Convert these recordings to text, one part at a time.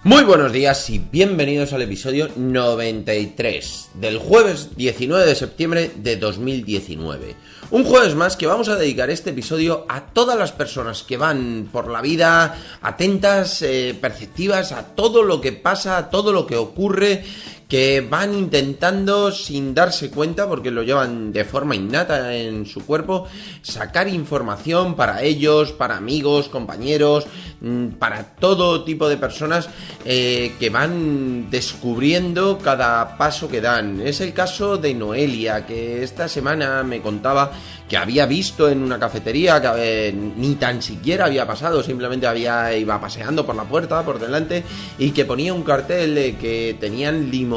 Muy buenos días y bienvenidos al episodio 93 del jueves 19 de septiembre de 2019. Un jueves más que vamos a dedicar este episodio a todas las personas que van por la vida atentas, perceptivas a todo lo que pasa, a todo lo que ocurre, que van intentando, sin darse cuenta, porque lo llevan de forma innata en su cuerpo, sacar información para ellos, para amigos, compañeros, para todo tipo de personas que van descubriendo cada paso que dan. Es el caso de Noelia, que esta semana me contaba que había visto en una cafetería, que ni tan siquiera había pasado, simplemente iba paseando por la puerta, por delante, y que ponía un cartel de que tenían limonada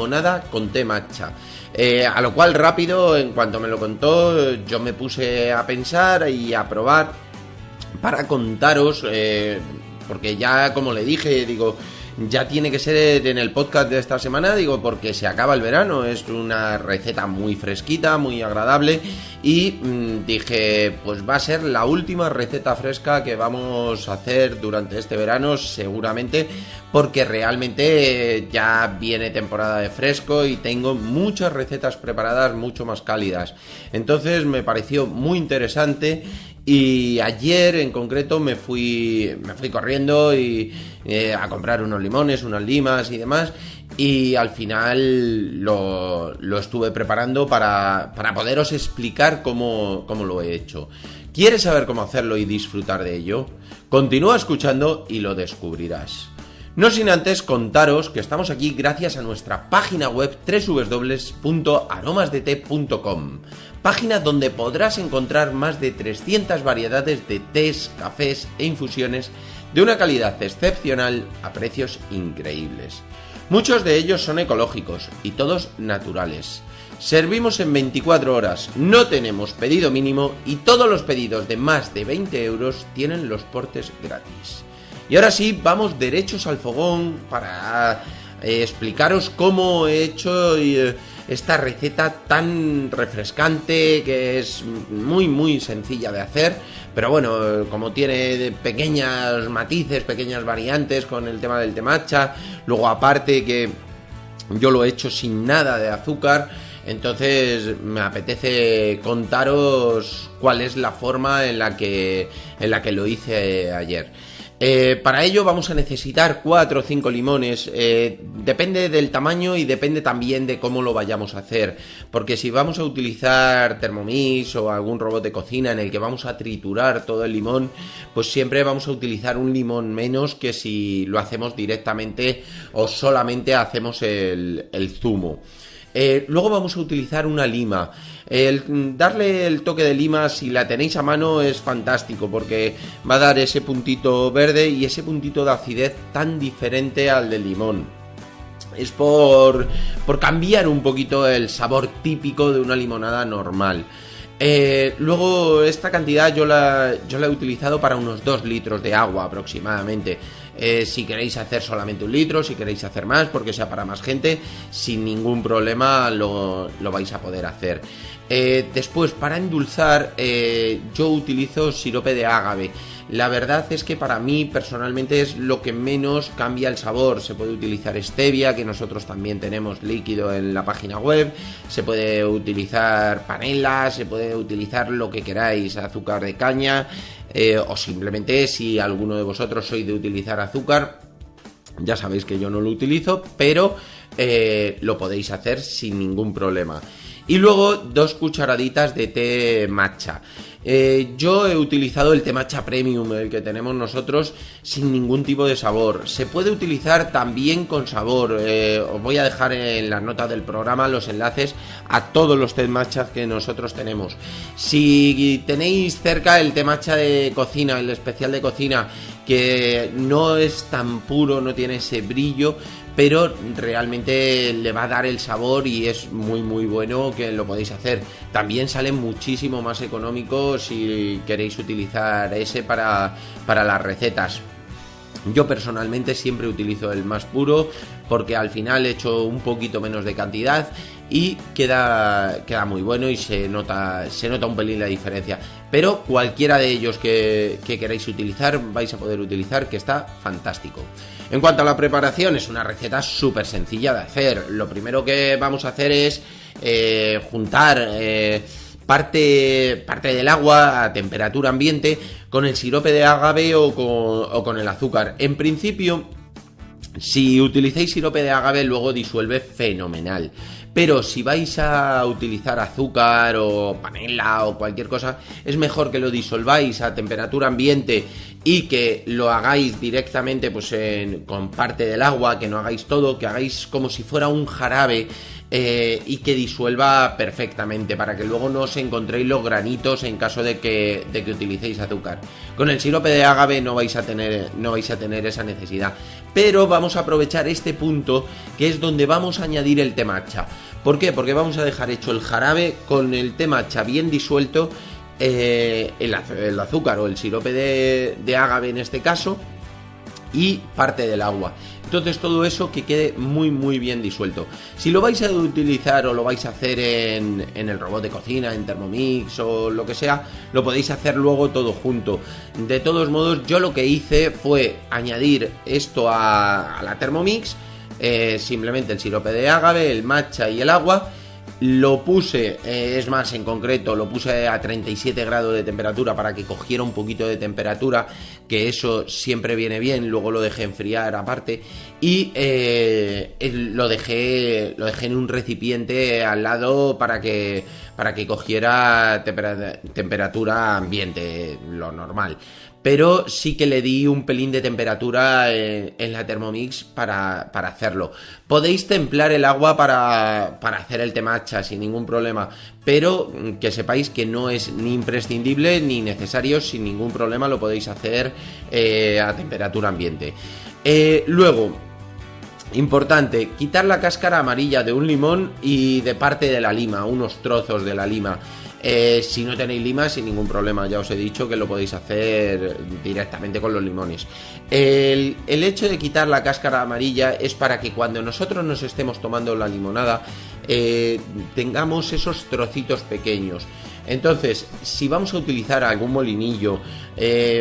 con té matcha. A lo cual rápido, en cuanto me lo contó, yo me puse a pensar y a probar para contaros, porque ya, como le dije, digo, ya tiene que ser en el podcast de esta semana, digo, porque se acaba el verano, es una receta muy fresquita, muy agradable, y dije, pues va a ser la última receta fresca que vamos a hacer durante este verano, seguramente, porque realmente ya viene temporada de fresco y tengo muchas recetas preparadas mucho más cálidas. Entonces me pareció muy interesante. Y ayer en concreto me fui corriendo a comprar unos limones, unas limas y demás. Y al final lo estuve preparando para poderos explicar cómo lo he hecho. ¿Quieres saber cómo hacerlo y disfrutar de ello? Continúa escuchando y lo descubrirás. No sin antes contaros que estamos aquí gracias a nuestra página web www.aromasdete.com, página donde podrás encontrar más de 300 variedades de tés, cafés e infusiones de una calidad excepcional a precios increíbles. Muchos de ellos son ecológicos y todos naturales. Servimos en 24 horas, no tenemos pedido mínimo y todos los pedidos de más de 20 euros tienen los portes gratis. Y ahora sí, vamos derechos al fogón para explicaros cómo he hecho esta receta tan refrescante, que es muy muy sencilla de hacer, pero bueno, como tiene pequeños matices, pequeñas variantes con el tema del té matcha, luego aparte que yo lo he hecho sin nada de azúcar, entonces me apetece contaros cuál es la forma en la que lo hice ayer. Para ello vamos a necesitar 4 o 5 limones, depende del tamaño y depende también de cómo lo vayamos a hacer, porque si vamos a utilizar Thermomix o algún robot de cocina en el que vamos a triturar todo el limón, pues siempre vamos a utilizar un limón menos que si lo hacemos directamente o solamente hacemos el zumo. Luego vamos a utilizar una lima. Darle el toque de lima, si la tenéis a mano, es fantástico, porque va a dar ese puntito verde y ese puntito de acidez tan diferente al del limón. Es por cambiar un poquito el sabor típico de una limonada normal. Luego esta cantidad yo la he utilizado para unos 2 litros de agua aproximadamente. Si queréis hacer solamente 1 litro, si queréis hacer más porque sea para más gente, sin ningún problema lo vais a poder hacer. Después, para endulzar, yo utilizo sirope de ágave. La verdad es que para mí personalmente es lo que menos cambia el sabor. Se puede utilizar stevia, que nosotros también tenemos líquido en la página web. Se puede utilizar panela, se puede utilizar lo que queráis, azúcar de caña, o simplemente, si alguno de vosotros sois de utilizar azúcar, ya sabéis que yo no lo utilizo, pero lo podéis hacer sin ningún problema. Y luego 2 cucharaditas de té matcha. Yo he utilizado el té matcha premium, el que tenemos nosotros, sin ningún tipo de sabor. Se puede utilizar también con sabor. Os voy a dejar en las notas del programa los enlaces a todos los té matcha que nosotros tenemos. Si tenéis cerca el té matcha de cocina, el especial de cocina, que no es tan puro, no tiene ese brillo, pero realmente le va a dar el sabor y es muy muy bueno, que lo podéis hacer. También sale muchísimo más económico si queréis utilizar ese para las recetas. Yo personalmente siempre utilizo el más puro porque al final he hecho un poquito menos de cantidad y queda muy bueno y se nota un pelín la diferencia. Pero cualquiera de ellos que queráis utilizar, vais a poder utilizar, que está fantástico. En cuanto a la preparación, es una receta súper sencilla de hacer. Lo primero que vamos a hacer es juntar parte del agua a temperatura ambiente con el sirope de agave o con el azúcar. En principio, si utilizáis sirope de agave, luego disuelve fenomenal. Pero si vais a utilizar azúcar o panela o cualquier cosa, es mejor que lo disolváis a temperatura ambiente y que lo hagáis directamente pues con parte del agua, que no hagáis todo, que hagáis como si fuera un jarabe y que disuelva perfectamente, para que luego no os encontréis los granitos en caso de que utilicéis azúcar. Con el sirope de agave no vais a tener esa necesidad, pero vamos a aprovechar este punto, que es donde vamos a añadir el té matcha. ¿Por qué? Porque vamos a dejar hecho el jarabe con el té matcha bien disuelto, el azúcar o el sirope de agave en este caso, y parte del agua. Entonces todo eso que quede muy muy bien disuelto. Si lo vais a utilizar o lo vais a hacer en el robot de cocina, en Thermomix o lo que sea, lo podéis hacer luego todo junto. De todos modos, yo lo que hice fue añadir esto a la Thermomix, simplemente el sirope de agave, el matcha y el agua. Lo puse, es más, en concreto lo puse a 37 grados de temperatura para que cogiera un poquito de temperatura, que eso siempre viene bien. Luego lo dejé enfriar aparte y lo dejé en un recipiente al lado para que cogiera temperatura ambiente, lo normal. Pero sí que le di un pelín de temperatura en la Thermomix para hacerlo. Podéis templar el agua para hacer el té matcha sin ningún problema, pero que sepáis que no es ni imprescindible ni necesario. Sin ningún problema lo podéis hacer a temperatura ambiente. Luego, importante, quitar la cáscara amarilla de un limón y de parte de la lima, unos trozos de la lima. Si no tenéis lima, sin ningún problema, ya os he dicho que lo podéis hacer directamente con los limones. El hecho de quitar la cáscara amarilla es para que cuando nosotros nos estemos tomando la limonada tengamos esos trocitos pequeños. Entonces, si vamos a utilizar algún molinillo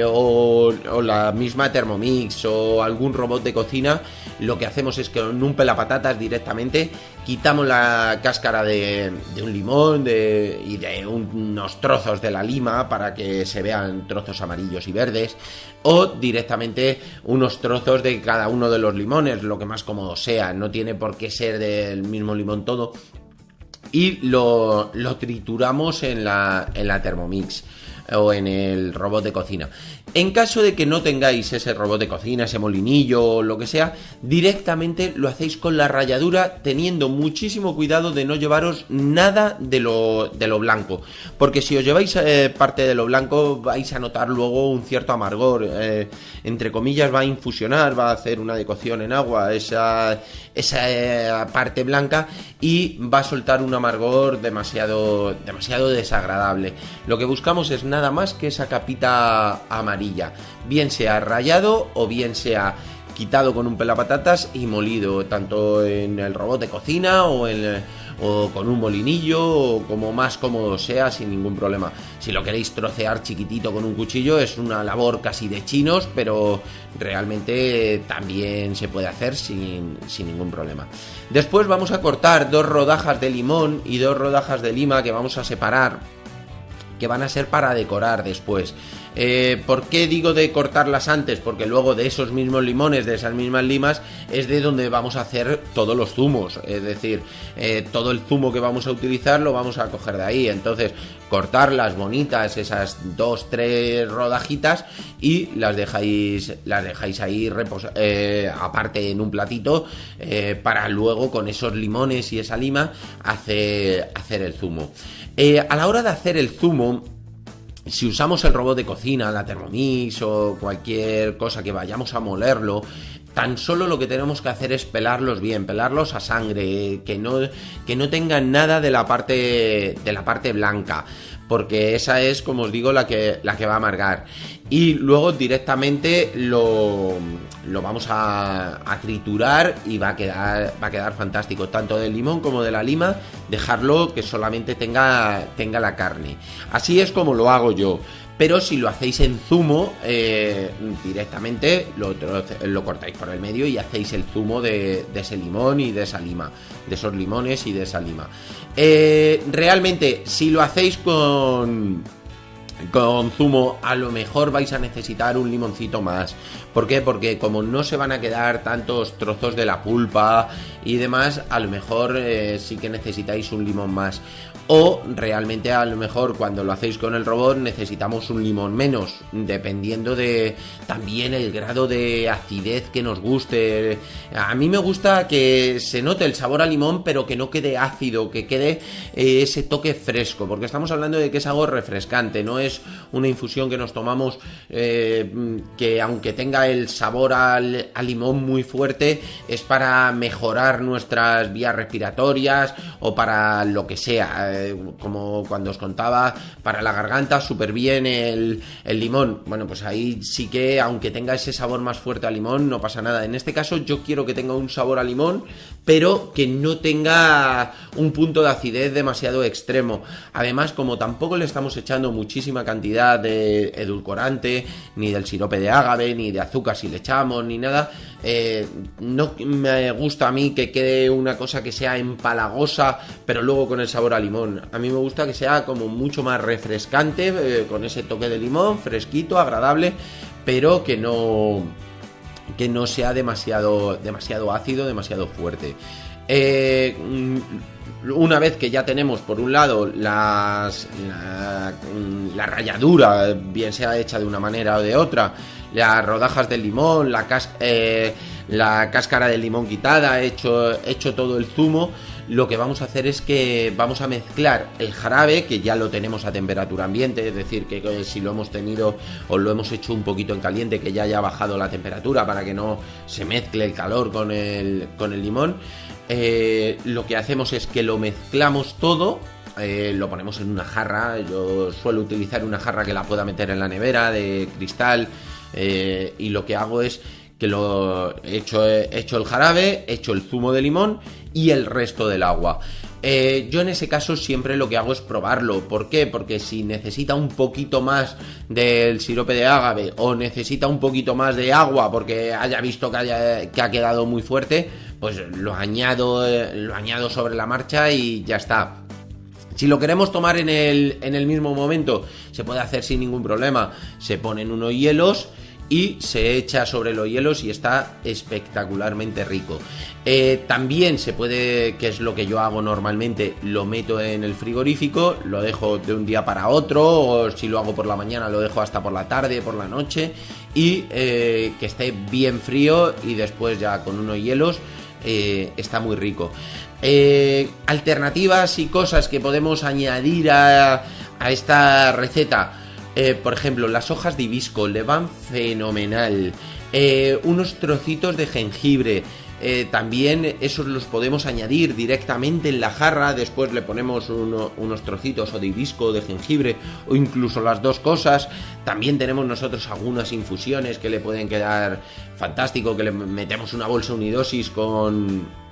o la misma Thermomix o algún robot de cocina, lo que hacemos es que con un pelapatatas directamente quitamos la cáscara de un limón y de unos trozos de la lima para que se vean trozos amarillos y verdes, o directamente unos trozos de cada uno de los limones, lo que más cómodo sea. No tiene por qué ser del mismo limón todo. Y lo trituramos en la Thermomix o en el robot de cocina. En caso de que no tengáis ese robot de cocina, ese molinillo o lo que sea, directamente lo hacéis con la ralladura, teniendo muchísimo cuidado de no llevaros nada de lo blanco, porque si os lleváis parte de lo blanco vais a notar luego un cierto amargor, entre comillas va a infusionar, va a hacer una decocción en agua esa parte blanca y va a soltar un amargor demasiado desagradable. Lo que buscamos es nada más que esa capita amarilla, bien sea rallado o bien sea quitado con un pelapatatas y molido, tanto en el robot de cocina o con un molinillo, o como más cómodo sea, sin ningún problema. Si lo queréis trocear chiquitito con un cuchillo, es una labor casi de chinos, pero realmente también se puede hacer sin ningún problema. Después vamos a cortar 2 rodajas de limón y 2 rodajas de lima que vamos a separar, que van a ser para decorar después. ¿Por qué digo de cortarlas antes? Porque luego de esos mismos limones, de esas mismas limas, es de donde vamos a hacer todos los zumos. Es decir, todo el zumo que vamos a utilizar lo vamos a coger de ahí. Entonces, cortarlas bonitas, esas 2-3 rodajitas, y las dejáis ahí aparte en un platito, para luego con esos limones y esa lima hacer el zumo. A la hora de hacer el zumo, si usamos el robot de cocina, la Thermomix o cualquier cosa que vayamos a molerlo, tan solo lo que tenemos que hacer es pelarlos bien, pelarlos a sangre, que no tengan nada de la parte blanca. porque esa es, como os digo, la que va a amargar. Y luego directamente lo vamos a triturar y va a quedar fantástico, tanto del limón como de la lima, dejarlo que solamente tenga la carne. Así es como lo hago yo. Pero si lo hacéis en zumo, directamente lo cortáis por el medio y hacéis el zumo de ese limón y de esa lima, de esos limones y de esa lima. Realmente, si lo hacéis con zumo, a lo mejor vais a necesitar un limoncito más. ¿Por qué? Porque como no se van a quedar tantos trozos de la pulpa y demás, a lo mejor sí que necesitáis un limón más. O realmente a lo mejor cuando lo hacéis con el robot necesitamos un limón menos, dependiendo de también el grado de acidez que nos guste. A mí me gusta que se note el sabor a limón, pero que no quede ácido, que quede ese toque fresco, porque estamos hablando de que es algo refrescante, no es una infusión que nos tomamos que aunque tenga el sabor al limón muy fuerte, es para mejorar nuestras vías respiratorias o para lo que sea. Como cuando os contaba, para la garganta súper bien el limón. Bueno, pues ahí sí que, aunque tenga ese sabor más fuerte a limón, no pasa nada. En este caso yo quiero que tenga un sabor a limón, pero que no tenga un punto de acidez demasiado extremo. Además, como tampoco le estamos echando muchísima cantidad de edulcorante, ni del sirope de ágave, ni de azúcar si le echamos, ni nada, no me gusta a mí que quede una cosa que sea empalagosa, pero luego con el sabor a limón. A mí me gusta que sea como mucho más refrescante, con ese toque de limón, fresquito, agradable, pero que no sea demasiado ácido, demasiado fuerte. Una vez que ya tenemos por un lado la ralladura, bien sea hecha de una manera o de otra, las rodajas del limón, la cáscara del limón quitada, hecho todo el zumo, lo que vamos a hacer es que vamos a mezclar el jarabe, que ya lo tenemos a temperatura ambiente, es decir, que si lo hemos tenido o lo hemos hecho un poquito en caliente, que ya haya bajado la temperatura para que no se mezcle el calor con el limón. Lo que hacemos es que lo mezclamos todo, lo ponemos en una jarra. Yo suelo utilizar una jarra que la pueda meter en la nevera de cristal, y lo que hago es que lo hecho el jarabe, hecho el zumo de limón y el resto del agua. Yo en ese caso siempre lo que hago es probarlo. ¿Por qué? Porque si necesita un poquito más del sirope de ágave o necesita un poquito más de agua porque haya visto que ha quedado muy fuerte, pues lo añado sobre la marcha y ya está. Si lo queremos tomar en el mismo momento, se puede hacer sin ningún problema. Se ponen unos hielos y se echa sobre los hielos y está espectacularmente rico. También se puede, que es lo que yo hago normalmente, lo meto en el frigorífico, lo dejo de un día para otro, o si lo hago por la mañana lo dejo hasta por la tarde, por la noche, y que esté bien frío, y después ya con unos hielos está muy rico. Alternativas y cosas que podemos añadir a esta receta. Por ejemplo, las hojas de hibisco le van fenomenal. Unos trocitos de jengibre. También esos los podemos añadir directamente en la jarra. Después le ponemos unos trocitos o de hibisco o de jengibre, o incluso las dos cosas. También tenemos nosotros algunas infusiones que le pueden quedar fantástico, que le metemos una bolsa unidosis con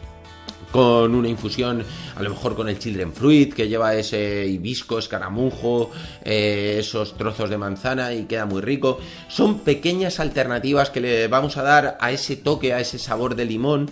una infusión, a lo mejor con el children fruit, que lleva ese hibisco, escaramujo, esos trozos de manzana, y queda muy rico. Son pequeñas alternativas que le vamos a dar a ese toque, a ese sabor de limón,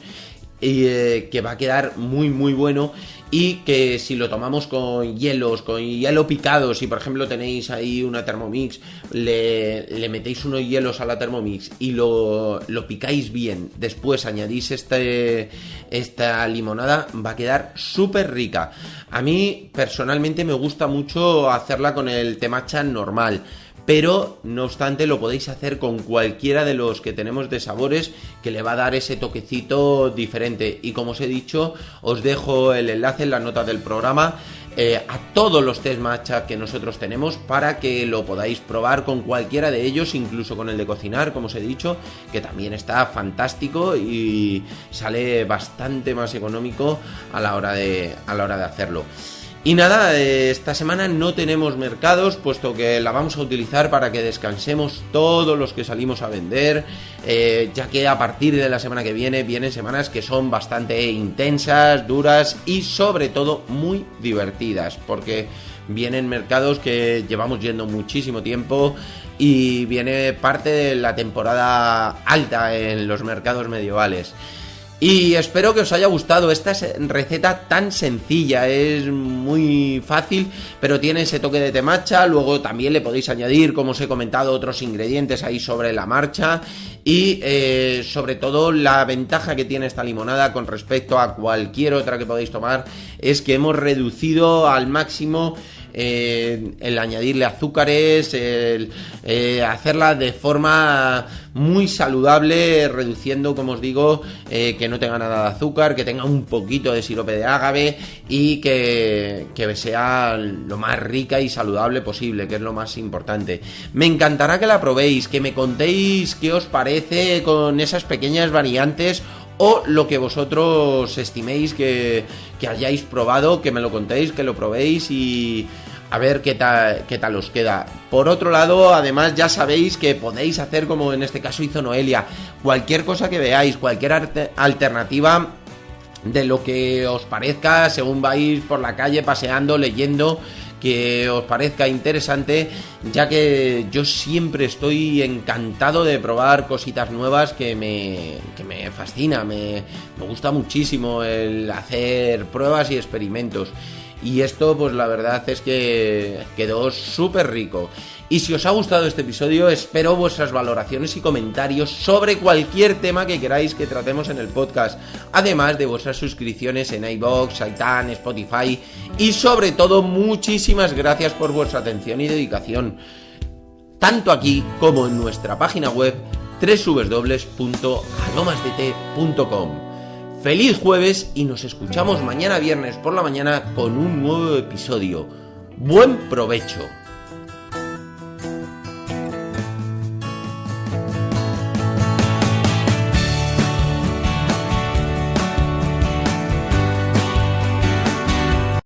y que va a quedar muy muy bueno. Y que si lo tomamos con hielo picado, si por ejemplo tenéis ahí una Thermomix, le metéis unos hielos a la Thermomix y lo picáis bien, después añadís esta limonada, va a quedar súper rica. A mí personalmente me gusta mucho hacerla con el té matcha normal, pero no obstante lo podéis hacer con cualquiera de los que tenemos de sabores, que le va a dar ese toquecito diferente. Y como os he dicho, os dejo el enlace en las notas del programa a todos los tés matcha que nosotros tenemos, para que lo podáis probar con cualquiera de ellos, incluso con el de cocinar, como os he dicho, que también está fantástico y sale bastante más económico a la hora de hacerlo. Y nada, esta semana no tenemos mercados, puesto que la vamos a utilizar para que descansemos todos los que salimos a vender, ya que a partir de la semana que vienen semanas que son bastante intensas, duras y sobre todo muy divertidas, porque vienen mercados que llevamos yendo muchísimo tiempo y viene parte de la temporada alta en los mercados medievales. Y espero que os haya gustado esta receta tan sencilla, es muy fácil, pero tiene ese toque de temacha. Luego también le podéis añadir, como os he comentado, otros ingredientes ahí sobre la marcha. Y sobre todo la ventaja que tiene esta limonada con respecto a cualquier otra que podéis tomar es que hemos reducido al máximo el añadirle azúcares, el hacerla de forma muy saludable, reduciendo, como os digo, que no tenga nada de azúcar, que tenga un poquito de sirope de agave y que sea lo más rica y saludable posible, que es lo más importante. Me encantará que la probéis, que me contéis qué os parece con esas pequeñas variantes o lo que vosotros estiméis que hayáis probado, que me lo contéis, que lo probéis y a ver qué tal os queda. Por otro lado, además ya sabéis que podéis hacer como en este caso hizo Noelia, cualquier cosa que veáis, cualquier alternativa de lo que os parezca según vais por la calle paseando, leyendo, que os parezca interesante, ya que yo siempre estoy encantado de probar cositas nuevas que me fascina, me gusta muchísimo el hacer pruebas y experimentos. Y esto, pues la verdad es que quedó súper rico. Y si os ha gustado este episodio, espero vuestras valoraciones y comentarios sobre cualquier tema que queráis que tratemos en el podcast. Además de vuestras suscripciones en iVoox, iTunes, Spotify. Y sobre todo, muchísimas gracias por vuestra atención y dedicación. Tanto aquí como en nuestra página web www.aromasdete.com. Feliz jueves y nos escuchamos mañana viernes por la mañana con un nuevo episodio. ¡Buen provecho!